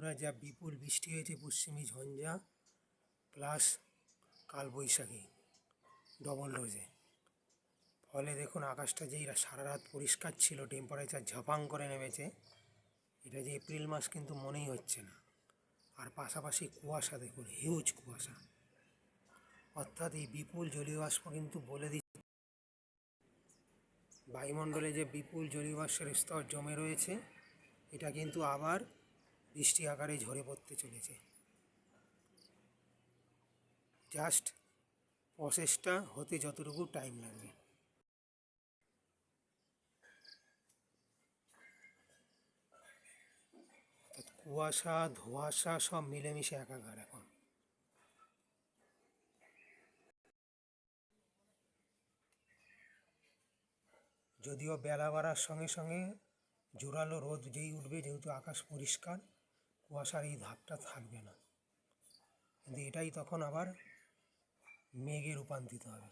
বন্ধুরা, যা বিপুল বৃষ্টি হয়েছে, পশ্চিমী ঝঞ্ঝা প্লাস কালবৈশাখী ডবল ডোজে, ফলে দেখুন আকাশটা যেই সারা রাত পরিষ্কার ছিল, টেম্পারেচার ঝাপাং করে নেমেছে। এটা যে এপ্রিল মাস কিন্তু মনেই হচ্ছে না। আর পাশাপাশি কুয়াশা দেখুন, হিউজ কুয়াশা, অর্থাৎ এই বিপুল জলীয় বাষ্প কিন্তু বলে দিচ্ছে বায়ুমণ্ডলে যে বিপুল জলীয় বাষ্পের স্তর জমে রয়েছে, এটা কিন্তু আবার বৃষ্টি আকারে ঝরে পড়তে চলেছে। জাস্ট প্রসেসটা হতে যতটুকু টাইম লাগবে। কুয়াশা ধোঁয়াশা সব মিলেমিশে একাকার এখন। যদিও বেলা বাড়ার সঙ্গে সঙ্গে জোরালো রোদ যেই উঠবে, যেহেতু আকাশ পরিষ্কার, কুয়াশার এই ধাপটা থাকবে না, কিন্তু এটাই তখন আবার মেঘে রূপান্তরিত হবে।